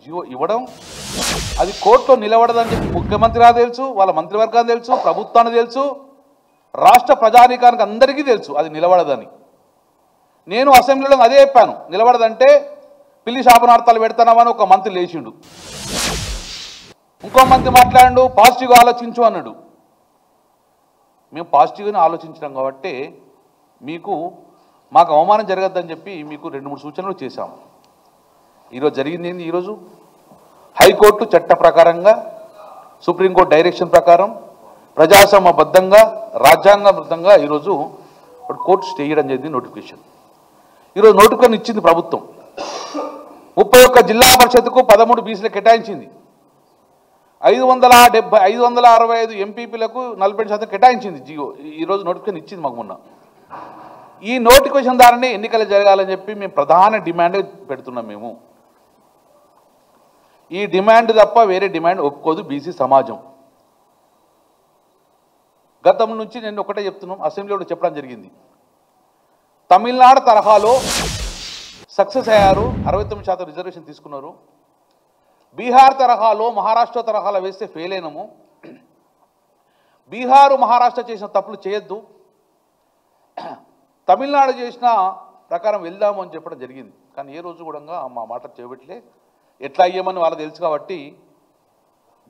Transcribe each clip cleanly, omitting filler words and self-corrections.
GO ఇవ్వడం అది కోర్టులో నిలబడదని చెప్పి ముఖ్యమంత్రిగా తెలుసు, వాళ్ళ మంత్రివర్గానికి తెలుసు, ప్రభుత్వానికి తెలుసు, రాష్ట్ర ప్రజానీకానికి అందరికీ తెలుసు అది నిలబడదని. నేను అసెంబ్లీలో అదే చెప్పాను, నిలబడదంటే పిల్లి శాపనార్థాలు పెడతానమని ఒక మంత్రి లేచిండు, ఇంకో మంత్రి మాట్లాడు పాజిటివ్గా ఆలోచించు అన్నాడు. మేము పాజిటివ్గానే ఆలోచించినాం కాబట్టి మాకు అవమానం జరగద్దని చెప్పి మీకు 2-3 సూచనలు చేశాము. ఈరోజు జరిగింది ఏంది? ఈరోజు హైకోర్టు చట్ట ప్రకారంగా, సుప్రీంకోర్టు డైరెక్షన్ ప్రకారం, ప్రజాస్వామ్యబద్ధంగా, రాజ్యాంగబద్ధంగా ఈరోజు కోర్టు స్టే చేయడం జరిగింది. నోటిఫికేషన్ ఈరోజు నోటిఫికేషన్ ఇచ్చింది ప్రభుత్వం. 31 జిల్లా పరిషత్కు 13 బీసీలకు కేటాయించింది. 565 ఎంపీపీలకు 40% కేటాయించింది. జియో ఈరోజు నోటిఫికేషన్ ఇచ్చింది మాకు మొన్న. ఈ నోటిఫికేషన్ ద్వారానే ఎన్నికలు జరగాలని చెప్పి మేము ప్రధాన డిమాండ్ పెడుతున్నాం. మేము ఈ డిమాండ్ తప్ప వేరే డిమాండ్ ఒప్పుకోదు బీసీ సమాజం. గతం నుంచి నేను ఒకటే చెప్తున్నాం, అసెంబ్లీలో చెప్పడం జరిగింది. తమిళనాడు తరహాలో సక్సెస్ అయ్యారు, 69% రిజర్వేషన్ తీసుకున్నారు. బీహార్ తరహాలో, మహారాష్ట్ర తరహాలో వేస్తే ఫెయిల్ అయినాము. బీహారు మహారాష్ట్ర చేసిన తప్పులు చేయొద్దు, తమిళనాడు చేసిన ప్రకారం వెళ్దాము అని చెప్పడం జరిగింది. కానీ ఏ రోజు కూడా మా మాట చేయబట్లే. ఎట్లా అయ్యామని వాళ్ళకి తెలుసు కాబట్టి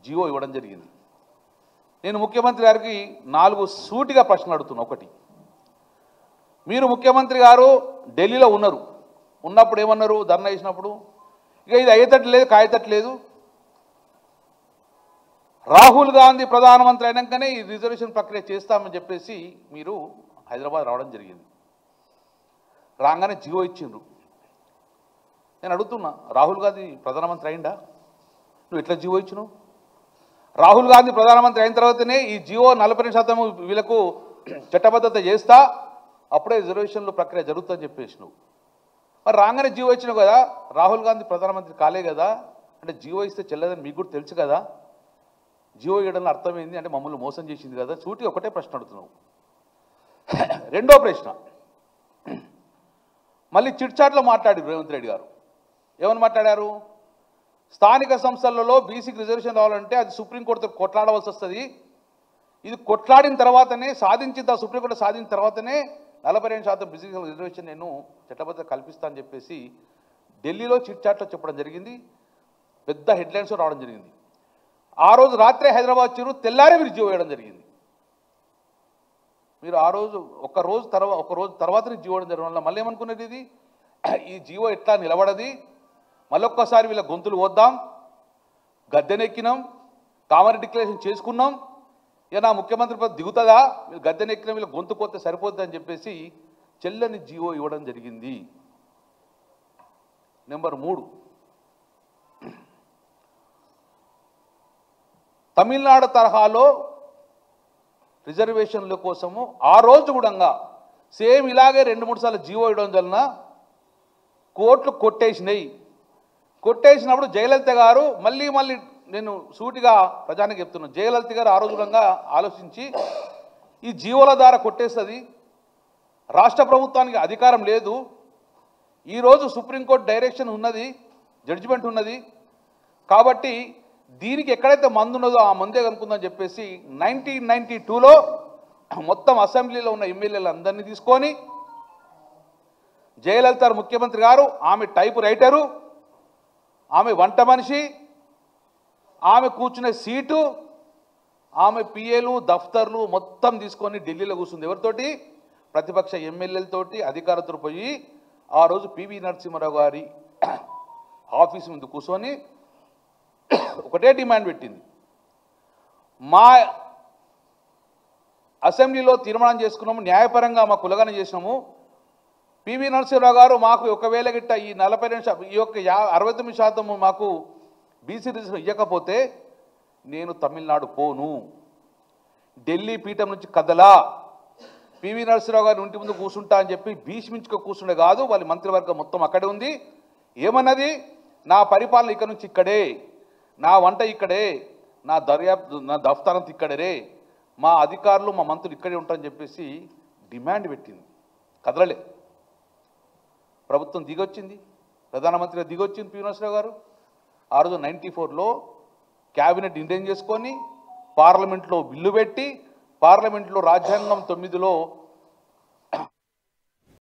జియో ఇవ్వడం జరిగింది. నేను ముఖ్యమంత్రి గారికి 4 సూటిగా ప్రశ్నలు అడుగుతున్నా. ఒకటి, మీరు ముఖ్యమంత్రి గారు ఢిల్లీలో ఉన్నప్పుడు ఏమన్నారు? ధర్నా చేసినప్పుడు ఇక ఇది అయ్యేటట్టు లేదు, కాయేటట్టు లేదు, రాహుల్ గాంధీ ప్రధానమంత్రి అయినాకనే ఈ రిజర్వేషన్ ప్రక్రియ చేస్తామని చెప్పేసి మీరు హైదరాబాద్ రావడం జరిగింది. రాగానే జియో ఇచ్చిండ్రు. నేను అడుగుతున్నా, రాహుల్ గాంధీ ప్రధానమంత్రి అయిందా? నువ్వు ఎట్లా జియో ఇచ్చినావు? రాహుల్ గాంధీ ప్రధానమంత్రి అయిన తర్వాతనే ఈ జియో 40% వీళ్ళకు చట్టబద్ధత చేస్తా, అప్పుడే రిజర్వేషన్ల ప్రక్రియ జరుగుతుందని చెప్పేసి నువ్వు మరి రాగానే జియో ఇచ్చినావు కదా. రాహుల్ గాంధీ ప్రధానమంత్రి కాలే కదా, అంటే జియో ఇస్తే చెల్లదని మీకు కూడా తెలుసు కదా. జియో ఇవ్వడంలో అర్థమైంది అంటే మమ్మల్ని మోసం చేసింది కదా. సూటి ఒకటే ప్రశ్న అడుగుతున్నావు. రెండో ప్రశ్న, మళ్ళీ చిట్చాట్లో మాట్లాడారు రేవంత్ రెడ్డి గారు. ఏమని మాట్లాడారు? స్థానిక సంస్థలలో బీసీకి రిజర్వేషన్ రావాలంటే అది సుప్రీంకోర్టుతో కొట్లాడవలసి వస్తుంది, ఇది కొట్లాడిన తర్వాతనే సుప్రీంకోర్టు సాధించిన తర్వాతనే 42% బీసీ రిజర్వేషన్ నేను చట్టబద్ధత కల్పిస్తా అని చెప్పేసి ఢిల్లీలో చిట్చాట్లో చెప్పడం జరిగింది. పెద్ద హెడ్లైన్స్ రావడం జరిగింది. ఆ రోజు రాత్రే హైదరాబాద్ వచ్చారు, తెల్లారే మీరు జియో వేయడం జరిగింది. మీరు ఆ రోజు ఒక రోజు తర్వాత జియో వేయడం జరగడం వల్ల మళ్ళీ ఏమనుకున్నది? ఇది ఈ జియో ఎట్లా నిలబడది, మళ్ళొక్కసారి వీళ్ళ గొంతులు వద్దాం, గద్దెనెక్కినాం, కామన్ డిక్లరేషన్ చేసుకున్నాం, ఇక నా ముఖ్యమంత్రి పదవి దిగుతుందా, వీళ్ళు గద్దెనెక్కినాం, వీళ్ళ గొంతు కొత్త సరిపోద్ది అని చెప్పేసి చెల్లని జియో ఇవ్వడం జరిగింది. నెంబర్ 3, తమిళనాడు తరహాలో రిజర్వేషన్ల కోసము ఆ రోజు కూడా సేమ్ ఇలాగే 2-3 సార్లు జియో ఇవ్వడం వలన కోర్టులు కొట్టేసినప్పుడు జయలలిత గారు మళ్ళీ నేను సూటిగా ప్రజానికి చెప్తున్నాను, జయలలిత గారు ఆ రోజు కూడా ఆలోచించి ఈ జియోల ద్వారా కొట్టేస్తుంది, రాష్ట్ర ప్రభుత్వానికి అధికారం లేదు, ఈరోజు సుప్రీంకోర్టు డైరెక్షన్ ఉన్నది, జడ్జిమెంట్ ఉన్నది కాబట్టి దీనికి ఎక్కడైతే మందు ఉన్నదో ఆ మందే కనుక్కుందని చెప్పేసి 1992లో మొత్తం అసెంబ్లీలో ఉన్న ఎమ్మెల్యేలు అందరినీ తీసుకొని జయలలిత ముఖ్యమంత్రి గారు, ఆమె టైపు రైటరు, ఆమె వంట మనిషి, ఆమె కూర్చునే సీటు, ఆమె పిఏలు దఫ్తర్లు మొత్తం తీసుకొని ఢిల్లీలో కూర్చుంది. ఎవరితోటి? ప్రతిపక్ష ఎమ్మెల్యేలతోటి, అధికారులతో పోయి ఆ రోజు పివి నరసింహారావు గారి ఆఫీస్ ముందు కూర్చొని ఒకటే డిమాండ్ పెట్టింది. మా అసెంబ్లీలో తీర్మానం చేసుకున్నాము, న్యాయపరంగా మా కులగన చేసినాము, పివి నరసింహారావు గారు మాకు ఒకవేళ గిట్ట ఈ 69% మాకు బీసీ రిజర్వేషన్ ఇవ్వకపోతే నేను తమిళనాడు పోను, ఢిల్లీ పీఠం నుంచి కదలా, పివి నరసింహారావు గారి ఇంటి ముందు కూర్చుంటా అని చెప్పి భీష్మించుకో కూర్చుండే కాదు, వాళ్ళ మంత్రివర్గం మొత్తం అక్కడే ఉంది. ఏమన్నది? నా పరిపాలన ఇక్కడ నుంచి ఇక్కడే, నా వంట ఇక్కడే, నా దఫ్తరంతా ఇక్కడే, మా అధికారులు మా మంత్రులు ఇక్కడే ఉంటారని చెప్పేసి డిమాండ్ పెట్టింది. కదలలే. ప్రభుత్వం దిగొచ్చింది, ప్రధానమంత్రిగా దిగొచ్చింది పివి నరసింహారావు గారు. ఆ రోజు 94లో క్యాబినెట్ నిర్ణయం చేసుకొని పార్లమెంట్లో బిల్లు పెట్టి పార్లమెంట్లో రాజ్యాంగం 9లో